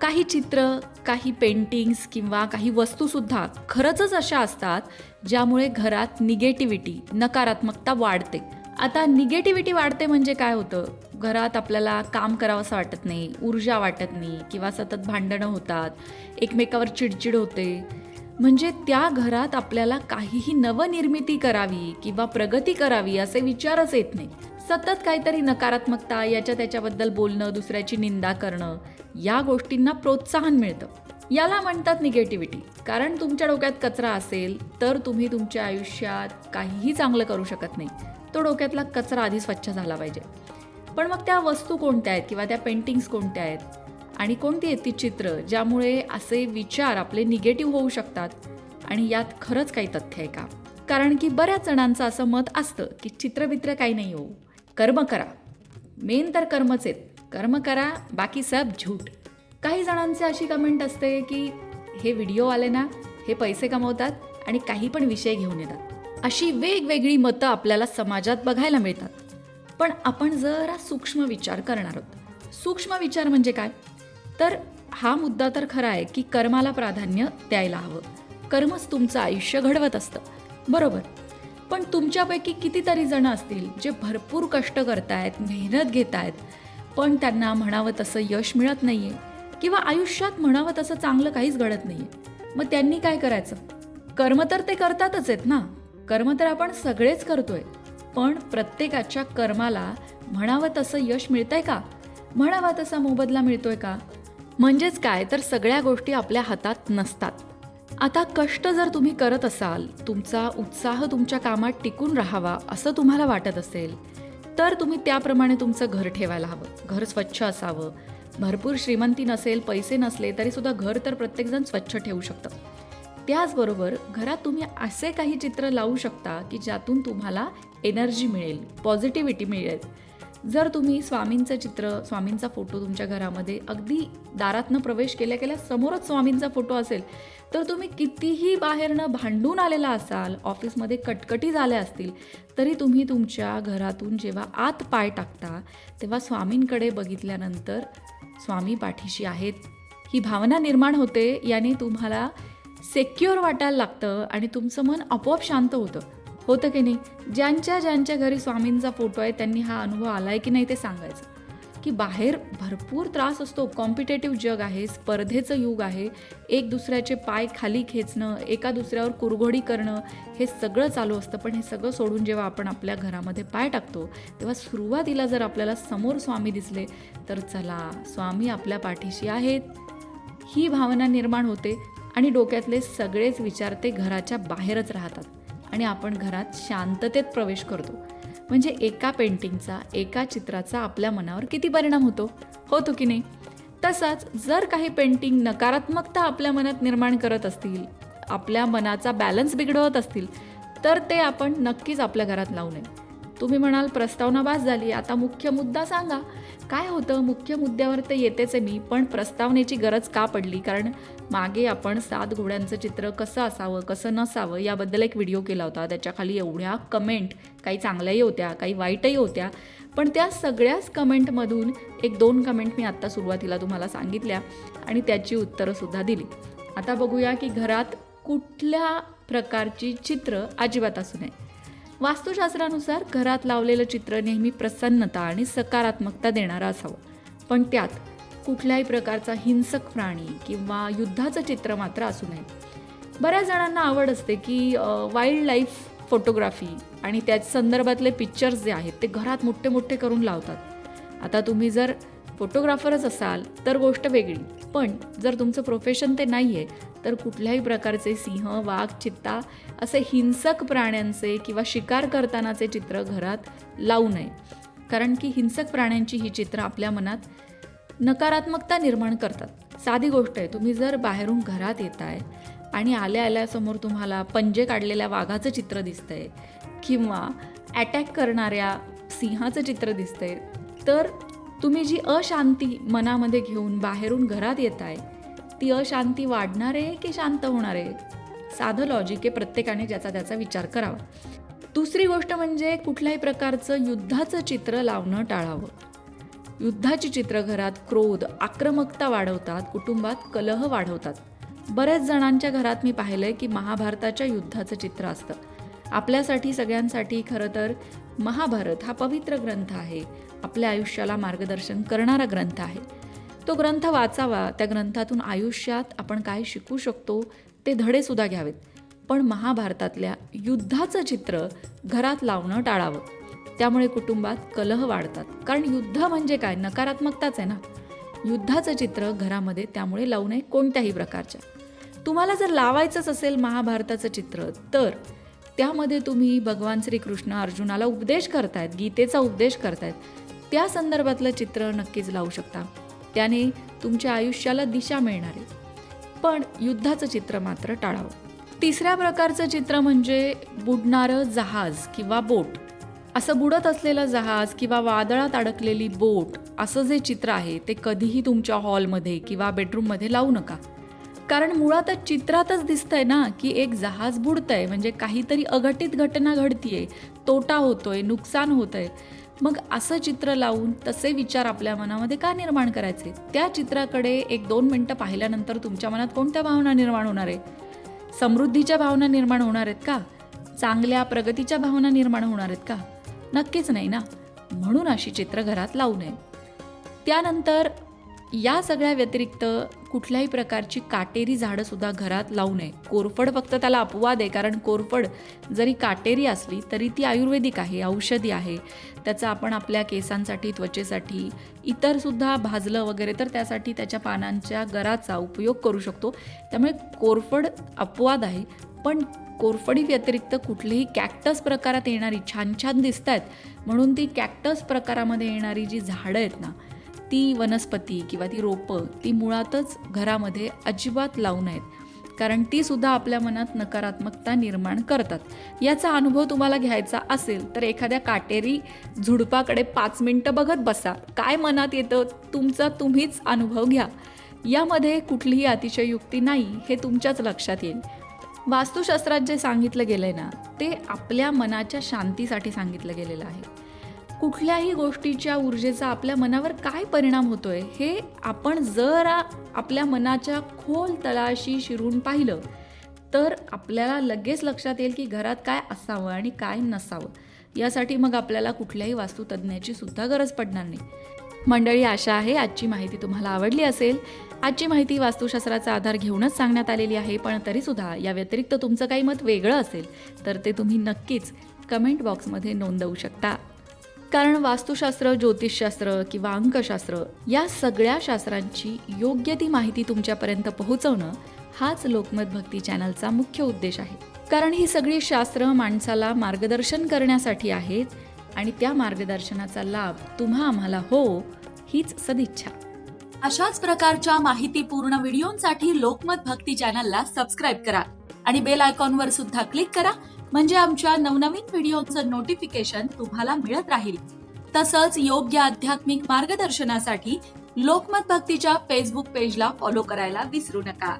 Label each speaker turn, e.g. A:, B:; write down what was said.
A: काही चित्र, काही पेंटिंग्स किंवा काही वस्तूसुद्धा खरंचच अशा असतात ज्यामुळे घरात निगेटिव्हिटी, नकारात्मकता वाढते. आता निगेटिव्हिटी वाढते म्हणजे काय होतं? घरात आपल्याला काम करावंसं वाटत नाही, ऊर्जा वाटत नाही किंवा सतत भांडणं होतात, एकमेकावर चिडचिड होते. म्हणजे त्या घरात आपल्याला काहीही नवनिर्मिती करावी किंवा प्रगती करावी असे विचारच येत नाही. सतत काहीतरी नकारात्मकता, याच्या त्याच्याबद्दल बोलणं, दुसऱ्याची निंदा करणं, या गोष्टींना प्रोत्साहन मिळतं. याला म्हणतात निगेटिव्हिटी. कारण तुमच्या डोक्यात कचरा असेल तर तुम्ही तुमच्या आयुष्यात काहीही चांगलं करू शकत नाही. तो डोक्यातला कचरा आधी स्वच्छ झाला पाहिजे. पण मग त्या वस्तू कोणत्या आहेत किंवा त्या पेंटिंग्स कोणत्या आहेत आणि कोणती आहेत ती चित्र ज्यामुळे असे विचार आपले निगेटिव्ह होऊ शकतात आणि यात खरंच काही तथ्य आहे का? कारण की बऱ्याच जणांचं असं मत असतं की चित्रबित्र काही नाही हो, कर्म करा, मेन तर कर्मच आहेत, कर्म करा, बाकी सब झूठ. काही जणांची अशी कमेंट असते की हे व्हिडिओ आले ना, हे पैसे कमवतात आणि काही पण विषय घेऊन येतात. अशी वेगवेगळी मतं आपल्याला समाजात बघायला मिळतात. पण आपण जरा सूक्ष्म विचार करणार आहोत. सूक्ष्म विचार म्हणजे काय? तर हा मुद्दा तर खरा आहे की कर्माला प्राधान्य द्यायला हवं. कर्मच तुमचं आयुष्य घडवत असतं, बरोबर. पण तुमच्यापैकी कितीतरी जण असतील जे भरपूर कष्ट करतायत, मेहनत घेत आहेत, पण त्यांना म्हणावं तसं यश मिळत नाही आहे किंवा आयुष्यात म्हणावं तसं चांगलं काहीच घडत नाही आहे. मग त्यांनी काय करायचं? कर्म तर ते करतातच आहेत ना, कर्म तर आपण सगळेच करतोय. पण प्रत्येकाच्या कर्माला म्हणावं तसं यश मिळतंय का? म्हणावा तसा मोबदला मिळतोय का? म्हणजेच काय, तर सगळ्या गोष्टी आपल्या हातात नसतात. आता कष्ट जर तुम्ही करत असाल, तुमचा उत्साह तुमच्या कामात टिकून राहावा असं तुम्हाला वाटत असेल, तर तुम्ही त्याप्रमाणे तुमचं घर ठेवायला हवं. घर स्वच्छ असावं. भरपूर श्रीमंती नसेल, पैसे नसले तरीसुद्धा घर तर प्रत्येकजण स्वच्छ ठेवू शकतं. त्याचबरोबर घरात तुम्ही असे काही चित्र लावू शकता की ज्यातून तुम्हाला एनर्जी मिळेल, पॉझिटिव्हिटी मिळेल. जर तुम्ही स्वामींचं चित्र, स्वामींचा फोटो तुमच्या घरामध्ये अगदी दारातनं प्रवेश केल्या केल्या समोरच स्वामींचा फोटो असेल, तर तुम्ही कितीही बाहेरनं भांडून आलेला असाल, ऑफिसमध्ये कटकटी झाल्या असतील, तरी तुम्ही तुमच्या घरातून जेव्हा आत पाय टाकता तेव्हा स्वामींकडे बघितल्यानंतर स्वामी पाठीशी आहेत ही भावना निर्माण होते. याने तुम्हाला सेक्युअर वाटायला लागतं आणि तुमचं मन आपोआप शांत होतं की नाही? ज्यांच्या घरी स्वामींचा फोटो आहे त्यांनी हा अनुभव आला आहे की नाही ते सांगायचं. की बाहेर भरपूर त्रास असतो, कॉम्पिटेटिव्ह जग आहे, स्पर्धेचं युग आहे, एक दुसऱ्याचे पाय खाली खेचणं, एका दुसऱ्यावर कुरघोडी करणं, हे सगळं चालू असतं. पण हे सगळं सोडून जेव्हा आपण आपल्या घरामध्ये पाय टाकतो तेव्हा सुरुवातीला जर आपल्याला समोर स्वामी दिसले तर चला, स्वामी आपल्या पाठीशी आहेत, ही भावना निर्माण होते आणि डोक्यातले सगळेच विचार ते घराच्या बाहेरच राहतात आणि आपण घरात शांततेत प्रवेश करतो. म्हणजे एका पेंटिंगचा, एका चित्राचा आपल्या मनावर किती परिणाम होतो की नाही? तसाच जर काही पेंटिंग नकारात्मकता आपल्या मनात निर्माण करत असतील, आपल्या मनाचा बॅलन्स बिघडवत असतील, तर ते आपण नक्कीच आपल्या घरात लावू नये. तुम्ही म्हणाल प्रस्तावना बास झाली, आता मुख्य मुद्दा सांगा. काय होतं, मुख्य मुद्द्यावर तर येतेच आहे मी, पण प्रस्तावनेची गरज का पडली? कारण मागे आपण 7 घोड्यांचं चित्र कसं असावं, कसं नसावं याबद्दल एक व्हिडिओ केला होता. त्याच्याखाली एवढ्या कमेंट, काही चांगल्याही होत्या, काही वाईटही होत्या. पण त्या सगळ्याच कमेंटमधून 1-2 कमेंट मी आत्ता सुरुवातीला तुम्हाला सांगितल्या आणि त्याची उत्तरंसुद्धा दिली. आता बघूया की घरात कुठल्या प्रकारची चित्र अजिबात असू नये. वास्तुशास्त्रानुसार घरात लावलेलं चित्र नेहमी प्रसन्नता आणि सकारात्मकता देणारं असावं. पण त्यात कुठल्याही प्रकारचा हिंसक प्राणी किंवा युद्धाचं चित्र मात्र असू नये. बऱ्याच जणांना आवड असते की वाईल्ड लाईफ फोटोग्राफी आणि त्याच संदर्भातले पिक्चर्स जे आहेत ते घरात मोठे मोठे करून लावतात. आता तुम्ही जर फोटोग्राफरच असाल तर गोष्ट वेगळी, पण जर तुमचं प्रोफेशन ते नाही आहे तर कुठल्याही प्रकारचे सिंह, वाघ, चित्ता असे हिंसक प्राण्यांचे किंवा शिकार करतानाचे चित्र घरात लावू नये. कारण की हिंसक प्राण्यांची ही चित्र आपल्या मनात नकारात्मकता निर्माण करतात. साधी गोष्ट आहे, तुम्ही जर बाहेरून घरात येताय आणि आल्यासमोर तुम्हाला पंजे काढलेल्या वाघाचं चित्र दिसतंय किंवा अटॅक करणाऱ्या सिंहाचं चित्र दिसतंय, तर तुम्ही जी अशांती मनामध्ये घेऊन बाहेरून घरात येताय ती अशांती वाढणार आहे की शांत होणार आहे? साधं लॉजिक आहे, प्रत्येकाने ज्याचा त्याचा विचार करावा. दुसरी गोष्ट म्हणजे कुठल्याही प्रकारचं युद्धाचं चित्र लावणं टाळावं. युद्धाची चित्र घरात क्रोध, आक्रमकता वाढवतात, कुटुंबात कलह वाढवतात. बऱ्याच जणांच्या घरात मी पाहिलंय की महाभारताच्या युद्धाचं चित्र असतं. आपल्यासाठी सगळ्यांसाठी खरं तर महाभारत हा पवित्र ग्रंथ आहे. आपल्या आयुष्याला मार्गदर्शन करणारा ग्रंथ आहे. तो ग्रंथ वाचावा, त्या ग्रंथातून आयुष्यात आपण काय शिकू शकतो ते धडेसुद्धा घ्यावेत. पण महाभारतातल्या युद्धाचं चित्र घरात लावणं टाळावं. त्यामुळे कुटुंबात कलह वाढतात. कारण युद्ध म्हणजे काय, नकारात्मकताच आहे ना. युद्धाचं चित्र घरामध्ये त्यामुळे लावू नये कोणत्याही प्रकारच्या. तुम्हाला जर लावायचंच असेल महाभारताचं चित्र, तर त्यामध्ये तुम्ही भगवान श्रीकृष्ण अर्जुनाला उपदेश करतायत, गीतेचा उपदेश करतायत, त्या संदर्भातलं चित्र नक्कीच लावू शकता. त्याने तुमच्या आयुष्याला दिशा मिळणार आहे. पण युद्धाचं चित्र मात्र टाळावं. तिसऱ्या प्रकारचं चित्र म्हणजे बुडणारं जहाज किंवा बोट. असं बुडत असलेलं जहाज किंवा वादळात अडकलेली बोट असं जे चित्र आहे ते कधीही तुमच्या हॉलमध्ये किंवा बेडरूममध्ये लावू नका. कारण मुळातच चित्रातच दिसतंय ना की एक जहाज बुडतंय, म्हणजे काहीतरी अघटित घटना घडतीये, तोटा होतोय, नुकसान होतंय. मग असं चित्र लावून तसे विचार आपल्या मनामध्ये का निर्माण करायचे? त्या चित्राकडे 1-2 मिनिटं पाहिल्यानंतर तुमच्या मनात कोणत्या भावना निर्माण होणार आहे? समृद्धीच्या भावना निर्माण होणार आहेत का? चांगल्या प्रगतीच्या भावना निर्माण होणार आहेत का? नक्कीच नाही ना. म्हणून अशी चित्र घरात लावू नये. त्यानंतर या सगळ्या व्यतिरिक्त कुठल्याही प्रकारची काटेरी झाडंसुद्धा घरात लावू नये. कोरफड फक्त त्याला अपवाद आहे, कारण कोरफड जरी काटेरी असली तरी ती आयुर्वेदिक आहे, औषधी आहे. त्याचा आपण आपल्या केसांसाठी, त्वचेसाठी, इतरसुद्धा भाजलं वगैरे तर त्यासाठी त्याच्या पानांच्या गराचा उपयोग करू शकतो. त्यामुळे कोरफड अपवाद आहे. पण कोरफडी व्यतिरिक्त कुठलीही कॅक्टस प्रकारात येणारी, छान छान दिसत आहेत म्हणून ती कॅक्टस प्रकारामध्ये येणारी जी झाडं आहेत ना, ती वनस्पती किंवा ती रोपं ती मुळातच घरामध्ये अजिबात लावू नयेत. कारण ती सुद्धा आपल्या मनात नकारात्मकता निर्माण करतात. याचा अनुभव तुम्हाला घ्यायचा असेल तर एखाद्या काटेरी झुडपाकडे 5 मिनिटं बघत बसा. काय मनात येतं तुमचा तुम्हीच अनुभव घ्या. यामध्ये कुठलीही अतिशयोक्ती नाही हे तुमच्याच लक्षात येईल. वास्तुशास्त्रात जे सांगितलं गेलंय ना ते आपल्या मनाच्या शांतीसाठी सांगितलं गेलेलं आहे. कुठल्याही गोष्टीच्या ऊर्जेचा आपल्या मनावर काय परिणाम होतोय हे आपण जर आपल्या मनाच्या खोल तळाशी शिरून पाहिलं तर आपल्याला लगेच लक्षात येईल की घरात काय असावं आणि काय नसावं. यासाठी मग आपल्याला कुठल्याही वास्तुतज्ञाची सुद्धा गरज पडणार नाही. मंडळी, आशा आहे आजची माहिती तुम्हाला आवडली असेल. आजची माहिती वास्तुशास्त्राचा आधार घेऊनच सांगण्यात आलेली आहे, पण तरीसुद्धा या व्यतिरिक्त तुमचं काही मत वेगळं असेल तर ते तुम्ही नक्कीच कमेंट बॉक्समध्ये नोंदवू शकता. कारण वास्तुशास्त्र, ज्योतिषशास्त्र किंवा अंकशास्त्र या सगळ्या शास्त्रांची योग्य ती माहिती तुमच्यापर्यंत पोहोचवणं हाच लोकमत भक्ती चॅनलचा मुख्य उद्देश आहे. कारण ही सगळी शास्त्र माणसाला मार्गदर्शन करण्यासाठी आहेत आणि त्या मार्गदर्शनाचा लाभ तुम्हा आम्हाला हो हीच सदिच्छा.
B: अशाच प्रकारच्या माहितीपूर्ण व्हिडिओंसाठी लोकमत भक्ती चॅनलला सबस्क्राईब करा आणि बेल आयकॉनवर सुद्धा क्लिक करा, म्हणजे आमच्या नवनवीन व्हिडिओचं नोटिफिकेशन तुम्हाला मिळत राहील. तसंच योग्य आध्यात्मिक मार्गदर्शनासाठी लोकमत भक्तीच्या फेसबुक पेजला फॉलो करायला विसरू नका.